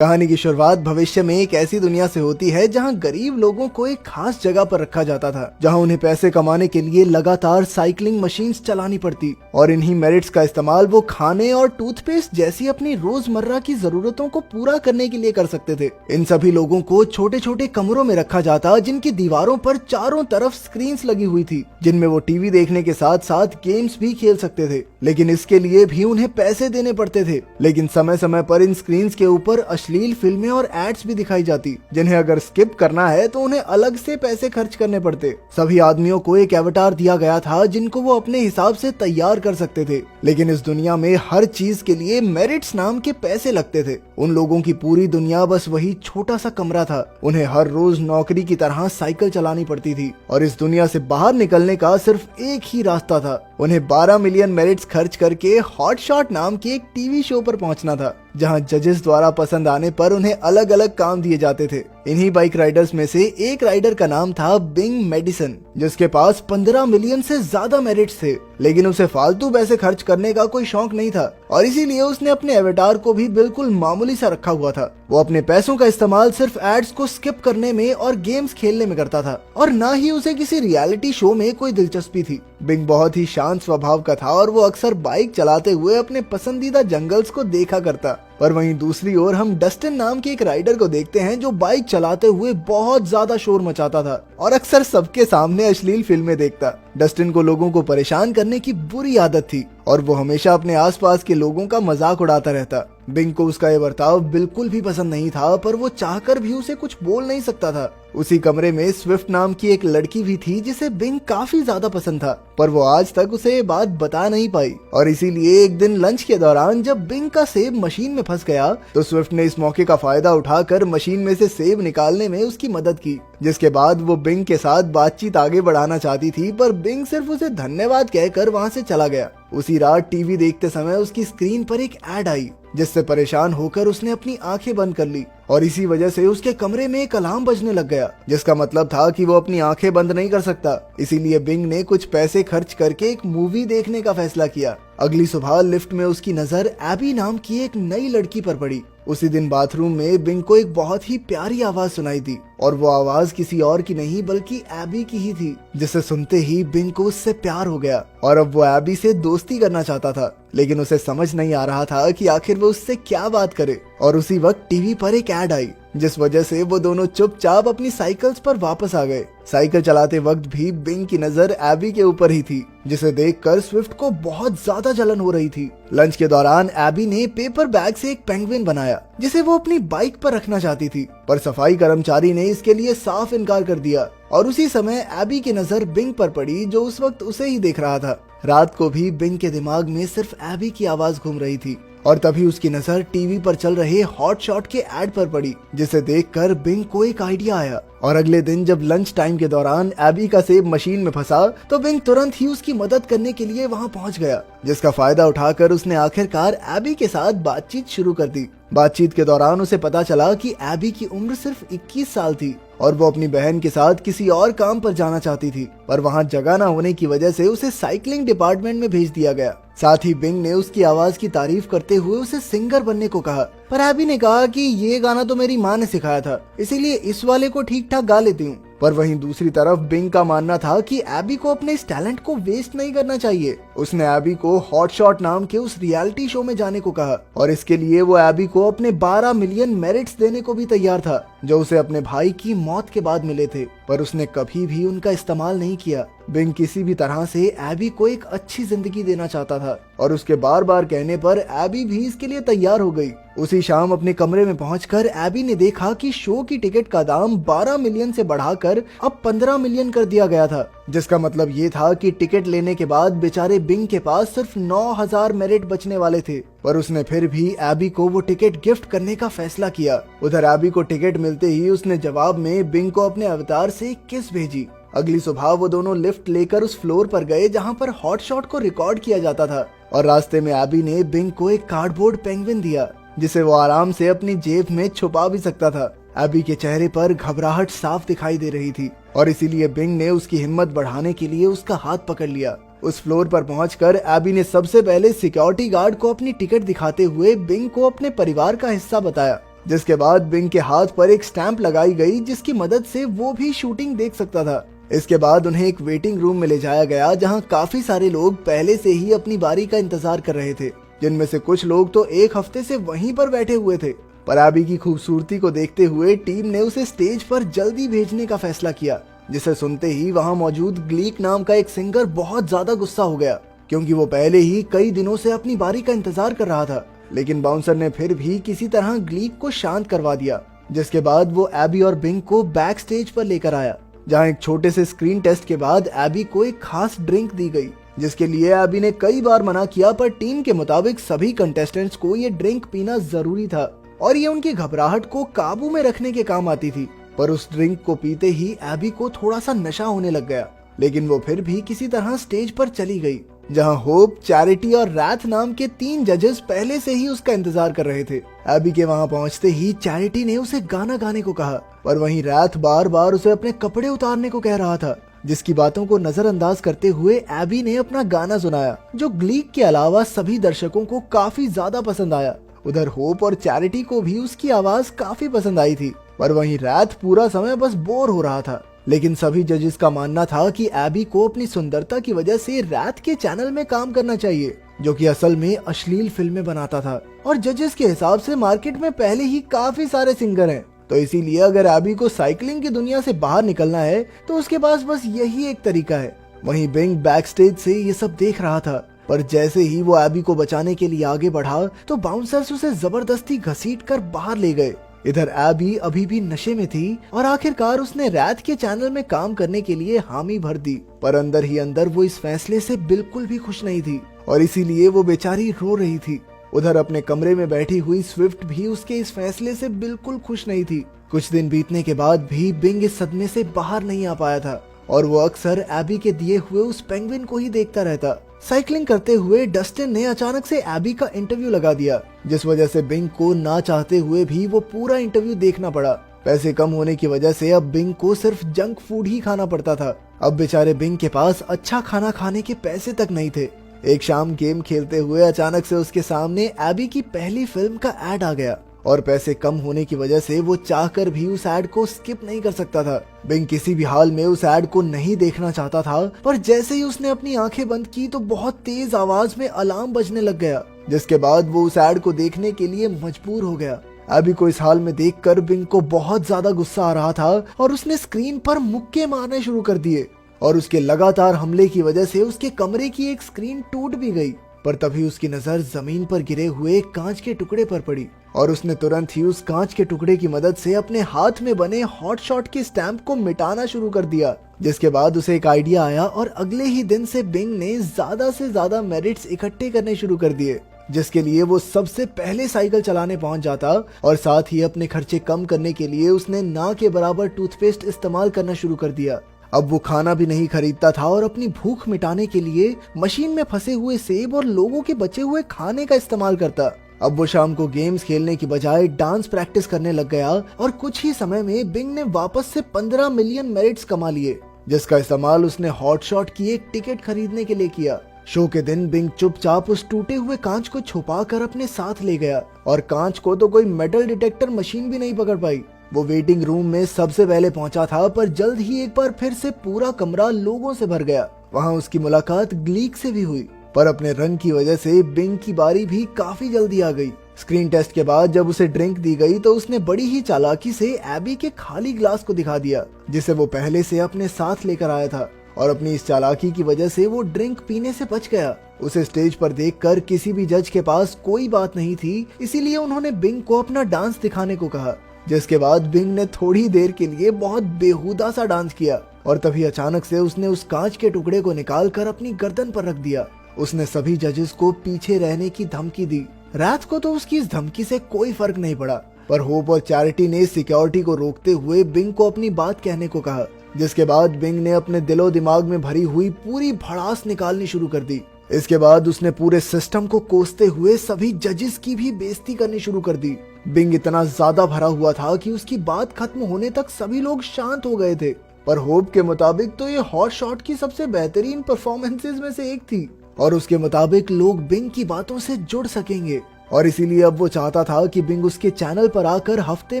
कहानी की शुरुआत भविष्य में एक ऐसी दुनिया से होती है जहां गरीब लोगों को एक खास जगह पर रखा जाता था, जहां उन्हें पैसे कमाने के लिए लगातार साइकिलिंग मशीन्स चलानी पड़ती और इन्हीं मेरिट्स का इस्तेमाल वो खाने और टूथपेस्ट जैसी अपनी रोजमर्रा की जरूरतों को पूरा करने के लिए कर सकते थे। इन सभी लोगों को छोटे छोटे कमरों में रखा जाता, जिनकी दीवारों पर चारों तरफ स्क्रीन्स लगी हुई थी, जिनमें वो टीवी देखने के साथ साथ गेम्स भी खेल सकते थे। लेकिन इसके लिए भी उन्हें पैसे देने पड़ते थे। लेकिन समय समय पर इन स्क्रीन्स के ऊपर अश्लील फिल्में और एड्स भी दिखाई जाती, जिन्हें अगर स्किप करना है तो उन्हें अलग से पैसे खर्च करने पड़ते। सभी आदमियों को एक एवतार दिया गया था जिनको वो अपने हिसाब से तैयार कर सकते थे। लेकिन इस दुनिया में हर चीज के लिए मेरिट्स नाम के पैसे लगते थे। उन लोगों की पूरी दुनिया बस वही छोटा सा कमरा था। उन्हें हर रोज नौकरी की तरह साइकिल चलानी पड़ती थी और इस दुनिया से बाहर निकलने का सिर्फ एक ही रास्ता था। उन्हें 12 मिलियन मेरिट्स खर्च करके हॉट शॉट नाम के एक टीवी शो पर पहुंचना था, जहां जजेस द्वारा पसंद आने पर उन्हें अलग अलग काम दिए जाते थे। इन्हीं बाइक राइडर्स में से एक राइडर का नाम था बिंग मेडिसन, जिसके पास 15 मिलियन से ज्यादा मेरिट्स थे। लेकिन उसे फालतू पैसे खर्च करने का कोई शौक नहीं था और इसीलिए उसने अपने एवेटार को भी बिल्कुल मामूली सा रखा हुआ था। वो अपने पैसों का इस्तेमाल सिर्फ एड्स को स्किप करने में और गेम्स खेलने में करता था और न ही उसे किसी रियलिटी शो में कोई दिलचस्पी थी। बिंग बहुत ही शांत स्वभाव का था और वो अक्सर बाइक चलाते हुए अपने पसंदीदा जंगल्स को देखा करता। पर वहीं दूसरी ओर हम डस्टिन नाम के एक राइडर को देखते हैं जो बाइक चलाते हुए बहुत ज्यादा शोर मचाता था और अक्सर सबके सामने अश्लील फिल्में देखता। डस्टिन को लोगों को परेशान करने की बुरी आदत थी और वो हमेशा अपने आसपास के लोगों का मजाक उड़ाता रहता। बिंग को उसका ये बर्ताव बिल्कुल भी पसंद नहीं था, पर वो चाहकर भी उसे कुछ बोल नहीं सकता था। उसी कमरे में स्विफ्ट नाम की एक लड़की भी थी जिसे बिंग काफी ज्यादा पसंद था, पर वो आज तक उसे ये बात बता नहीं पाई और इसीलिए एक दिन लंच के दौरान जब बिंग का सेब मशीन में फंस गया तो स्विफ्ट ने इस मौके का फायदा उठाकर मशीन में से सेब निकालने में उसकी मदद की, जिसके बाद वो बिंग के साथ बातचीत आगे बढ़ाना चाहती थी, पर बिंग सिर्फ उसे धन्यवाद कहकर वहाँ से चला गया। उसी रात टीवी देखते समय उसकी स्क्रीन पर एक एड आई, जिससे परेशान होकर उसने अपनी आंखें बंद कर ली और इसी वजह से उसके कमरे में एक अलार्म बजने लग गया, जिसका मतलब था कि वो अपनी आंखें बंद नहीं कर सकता। इसीलिए बिंग ने कुछ पैसे खर्च करके एक मूवी देखने का फैसला किया। अगली सुबह लिफ्ट में उसकी नजर एबी नाम की एक नई लड़की पर पड़ी। उसी दिन बाथरूम में बिंग को एक बहुत ही प्यारी आवाज सुनाई दी और वो आवाज किसी और की नहीं बल्कि एबी की ही थी, जिसे सुनते ही बिंग को उससे प्यार हो गया और अब वो एबी से दोस्ती करना चाहता था। लेकिन उसे समझ नहीं आ रहा था कि आखिर वो उससे क्या बात करे और उसी वक्त टीवी पर एक एड आई, जिस वजह से वो दोनों चुपचाप अपनी साइकिल्स पर वापस आ गए। साइकिल चलाते वक्त भी बिंग की नजर एबी के ऊपर ही थी, जिसे देखकर स्विफ्ट को बहुत ज्यादा जलन हो रही थी। लंच के दौरान एबी ने पेपर बैग से एक पेंगुइन बनाया, जिसे वो अपनी बाइक पर रखना चाहती थी, पर सफाई कर्मचारी ने इसके लिए साफ इनकार कर दिया और उसी समय एबी की नजर बिंग पर पड़ी, जो उस वक्त उसे ही देख रहा था। रात को भी बिंग के दिमाग में सिर्फ एबी की आवाज घूम रही थी और तभी उसकी नजर टीवी पर चल रहे हॉट शॉट के एड पर पड़ी, जिसे देखकर बिंग को एक आइडिया आया और अगले दिन जब लंच टाइम के दौरान एबी का सेब मशीन में फंसा तो बिंग तुरंत ही उसकी मदद करने के लिए वहां पहुंच गया, जिसका फायदा उठाकर उसने आखिरकार एबी के साथ बातचीत शुरू कर दी। बातचीत के दौरान उसे पता चला कि एबी की उम्र सिर्फ 21 साल थी और वो अपनी बहन के साथ किसी और काम पर जाना चाहती थी, पर वहाँ जगह न होने की वजह से उसे साइकिलिंग डिपार्टमेंट में भेज दिया गया। साथ ही बिंग ने उसकी आवाज की तारीफ करते हुए उसे सिंगर बनने को कहा, पर एबी ने कहा कि ये गाना तो मेरी माँ ने सिखाया था, इसीलिए इस वाले को ठीक ठाक गा लेती हूँ। पर वहीं दूसरी तरफ बिंग का मानना था कि एबी को अपने इस टैलेंट को वेस्ट नहीं करना चाहिए। उसने एबी को हॉट शॉट नाम के उस रियलिटी शो में जाने को कहा और इसके लिए वो एबी को अपने 12 मिलियन मेरिट्स देने को भी तैयार था, जो उसे अपने भाई की मौत के बाद मिले थे, पर उसने कभी भी उनका इस्तेमाल नहीं किया। बिंग किसी भी तरह से एबी को एक अच्छी जिंदगी देना चाहता था और उसके बार बार कहने पर एबी भी इसके लिए तैयार हो गई। उसी शाम अपने कमरे में पहुंचकर एबी ने देखा कि शो की टिकट का दाम 12 मिलियन से बढ़ाकर अब 15 मिलियन कर दिया गया था, जिसका मतलब ये था कि टिकट लेने के बाद बेचारे बिंग के पास सिर्फ 9000 मेरिट बचने वाले थे। पर उसने फिर भी एबी को वो टिकट गिफ्ट करने का फैसला किया। उधर एबी को टिकट मिलते ही उसने जवाब में बिंग को अपने अवतार से एक किस भेजी। अगली सुबह वो दोनों लिफ्ट लेकर उस फ्लोर पर गए जहाँ पर हॉट शॉट को रिकॉर्ड किया जाता था और रास्ते में एबी ने बिंग को एक कार्डबोर्ड पेंगुइन दिया, जिसे वो आराम से अपनी जेब में छुपा भी सकता था। एबी के चेहरे पर घबराहट साफ दिखाई दे रही थी और इसीलिए बिंग ने उसकी हिम्मत बढ़ाने के लिए उसका हाथ पकड़ लिया। उस फ्लोर पर पहुंचकर एबी ने सबसे पहले सिक्योरिटी गार्ड को अपनी टिकट दिखाते हुए बिंग को अपने परिवार का हिस्सा बताया जिसके बाद बिंग के हाथ पर एक स्टैंप लगाई गई जिसकी मदद से वो भी शूटिंग देख सकता था। इसके बाद उन्हें एक वेटिंग रूम में ले जाया गया जहां काफी सारे लोग पहले से ही अपनी बारी का इंतजार कर रहे थे, जिनमें से कुछ लोग तो एक हफ्ते से वहीं पर बैठे हुए थे। पर एबी की खूबसूरती को देखते हुए टीम ने उसे स्टेज पर जल्दी भेजने का फैसला किया, जिसे सुनते ही वहां मौजूद ग्लीक नाम का एक सिंगर बहुत ज्यादा गुस्सा हो गया, क्योंकि वो पहले ही कई दिनों से अपनी बारी का इंतजार कर रहा था। लेकिन बाउंसर ने फिर भी किसी तरह ग्लीक को शांत करवा दिया, जिसके बाद वो एबी और बिंग को बैक स्टेज पर लेकर आया, जहां एक छोटे से स्क्रीन टेस्ट के बाद एबी को एक खास ड्रिंक दी गई, जिसके लिए एबी ने कई बार मना किया, पर टीम के मुताबिक सभी कंटेस्टेंट्स को ये ड्रिंक पीना जरूरी था और ये उनकी घबराहट को काबू में रखने के काम आती थी। पर उस ड्रिंक को पीते ही एबी को थोड़ा सा नशा होने लग गया, लेकिन वो फिर भी किसी तरह स्टेज पर चली गई, जहां होप, चैरिटी और रैथ नाम के 3 जजेस पहले से ही उसका इंतजार कर रहे थे। एबी के वहां पहुंचते ही चैरिटी ने उसे गाना गाने को कहा, पर वहीं रैथ बार बार उसे अपने कपड़े उतारने को कह रहा था, जिसकी बातों को नजरअंदाज करते हुए एबी ने अपना गाना सुनाया, जो ग्लीक के अलावा सभी दर्शकों को काफी ज्यादा पसंद आया। उधर होप और चैरिटी को भी उसकी आवाज काफी पसंद आई थी, पर वहीं रैथ पूरा समय बस बोर हो रहा था। लेकिन सभी जजेस का मानना था कि एबी को अपनी सुंदरता की वजह से रैथ के चैनल में काम करना चाहिए, जो कि असल में अश्लील फिल्में बनाता था, और जजेस के हिसाब से मार्केट में पहले ही काफी सारे सिंगर हैं, तो इसीलिए अगर एबी को साइकिलिंग की दुनिया से बाहर निकलना है तो उसके पास बस यही एक तरीका है। वहीं बिंग बैक स्टेज से ये सब देख रहा था, पर जैसे ही वो एबी को बचाने के लिए आगे बढ़ा तो बाउंसर्स उसे जबरदस्ती घसीट कर बाहर ले गए। इधर एबी अभी भी नशे में थी और आखिरकार उसने रैथ के चैनल में काम करने के लिए हामी भर दी, पर अंदर ही अंदर वो इस फैसले से बिल्कुल भी खुश नहीं थी और इसीलिए वो बेचारी रो रही थी। उधर अपने कमरे में बैठी हुई स्विफ्ट भी उसके इस फैसले से बिल्कुल खुश नहीं थी। कुछ दिन बीतने के बाद भी बिंग इस सदमे से बाहर नहीं आ पाया था और वो अक्सर एबी के दिए हुए उस पेंगुइन को ही देखता रहता। साइकिलिंग करते हुए डस्टिन ने अचानक से एबी का इंटरव्यू लगा दिया, जिस वजह से बिंग को ना चाहते हुए भी वो पूरा इंटरव्यू देखना पड़ा। पैसे कम होने की वजह से अब बिंग को सिर्फ जंक फूड ही खाना पड़ता था। अब बेचारे बिंग के पास अच्छा खाना खाने के पैसे तक नहीं थे। एक शाम गेम खेलते हुए अचानक से उसके सामने एबी की पहली फिल्म का एड आ गया और पैसे कम होने की वजह से वो चाहकर भी उस एड को स्किप नहीं कर सकता था। बिंग किसी भी हाल में उस एड को नहीं देखना चाहता था, पर जैसे ही उसने अपनी आंखें बंद की तो बहुत तेज आवाज में अलार्म बजने लग गया, जिसके बाद वो उस एड को देखने के लिए मजबूर हो गया। एबी को इस हाल में देखकर बिंग को बहुत ज्यादा गुस्सा आ रहा था और उसने स्क्रीन पर मुक्के मारने शुरू कर दिए और उसके लगातार हमले की वजह से उसके कमरे की एक स्क्रीन टूट भी गई। पर तभी उसकी नजर जमीन पर गिरे हुए कांच के टुकड़े पर पड़ी और उसने तुरंत ही उस कांच के टुकड़े की मदद से अपने हाथ में बने हॉट शॉट के स्टैंप को मिटाना शुरू कर दिया। जिसके बाद उसे एक आइडिया आया और अगले ही दिन से बिंग ने ज्यादा से ज्यादा मेरिट्स इकट्ठे करने शुरू कर दिए, जिसके लिए वो सबसे पहले साइकिल चलाने पहुंच जाता और साथ ही अपने खर्चे कम करने के लिए उसने ना के बराबर टूथपेस्ट इस्तेमाल करना शुरू कर दिया। अब वो खाना भी नहीं खरीदता था और अपनी भूख मिटाने के लिए मशीन में फंसे हुए सेब और लोगों के बचे हुए खाने का इस्तेमाल करता। अब वो शाम को गेम्स खेलने की बजाय डांस प्रैक्टिस करने लग गया और कुछ ही समय में बिंग ने वापस से 15 मिलियन मेरिट्स कमा लिए, जिसका इस्तेमाल उसने हॉट शॉट की एक टिकट खरीदने के लिए किया। शो के दिन बिंग चुपचाप उस टूटे हुए कांच को छुपा कर अपने साथ ले गया और कांच को तो कोई मेटल डिटेक्टर मशीन भी नहीं पकड़ पाई। वो वेटिंग रूम में सबसे पहले पहुंचा था, पर जल्द ही एक बार फिर से पूरा कमरा लोगों से भर गया। वहां उसकी मुलाकात ग्लीक से भी हुई, पर अपने रंग की वजह से बिंग की बारी भी काफी जल्दी आ गई। स्क्रीन टेस्ट के बाद जब उसे ड्रिंक दी गई तो उसने बड़ी ही चालाकी से एबी के खाली ग्लास को दिखा दिया, जिसे वो पहले से अपने साथ लेकर आया था, और अपनी इस चालाकी की वजह से वो ड्रिंक पीने से बच गया। उसे स्टेज पर देखकर किसी भी जज के पास कोई बात नहीं थी, इसीलिए उन्होंने बिंग को अपना डांस दिखाने को कहा, जिसके बाद बिंग ने थोड़ी देर के लिए बहुत बेहुदा सा डांस किया और तभी अचानक से उसने उस कांच के टुकड़े को निकालकर अपनी गर्दन पर रख दिया। उसने सभी जजेस को पीछे रहने की धमकी दी। रात को तो उसकी इस धमकी से कोई फर्क नहीं पड़ा, पर होप और चैरिटी ने सिक्योरिटी को रोकते हुए बिंग को अपनी बात कहने को कहा, जिसके बाद बिंग ने अपने दिलो दिमाग में भरी हुई पूरी भड़ास निकालनी शुरू कर दी। इसके बाद उसने पूरे सिस्टम को कोसते हुए सभी जजेस की भी बेइज्जती करनी शुरू कर दी। बिंग इतना ज्यादा भरा हुआ था कि उसकी बात खत्म होने तक सभी लोग शांत हो गए थे, पर होप के मुताबिक तो ये हॉट शॉट की सबसे बेहतरीन परफॉर्मेंसेस में से एक थी और उसके मुताबिक लोग बिंग की बातों से जुड़ सकेंगे। और इसीलिए अब वो चाहता था कि बिंग उसके चैनल पर आकर हफ्ते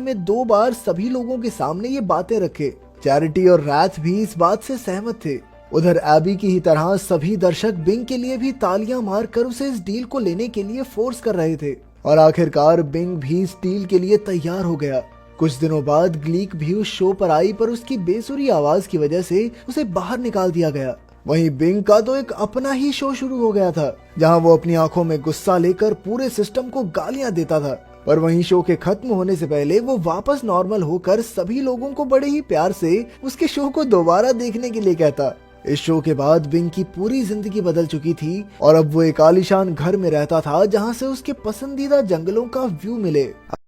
में 2 बार सभी लोगों के सामने ये बातें रखे। चैरिटी और रैथ भी इस बात से सहमत थे। उधर एबी की ही तरह सभी दर्शक बिंग के लिए भी तालियां मारकर उसे इस डील को लेने के लिए फोर्स कर रहे थे और आखिरकार बिंग भी इस डील के लिए तैयार हो गया। कुछ दिनों बाद ग्लीक भी उस शो पर आई, पर उसकी बेसुरी आवाज की वजह से उसे बाहर निकाल दिया गया। वहीं बिंग का तो एक अपना ही शो शुरू हो गया था, जहां वो अपनी आंखों में गुस्सा लेकर पूरे सिस्टम को गालियां देता था। पर वहीं शो के खत्म होने से पहले वो वापस नॉर्मल होकर सभी लोगों को बड़े ही प्यार से उसके शो को दोबारा देखने के लिए कहता। इस शो के बाद बिंग की पूरी जिंदगी बदल चुकी थी और अब वो एक आलीशान घर में रहता था, जहां से उसके पसंदीदा जंगलों का व्यू मिले।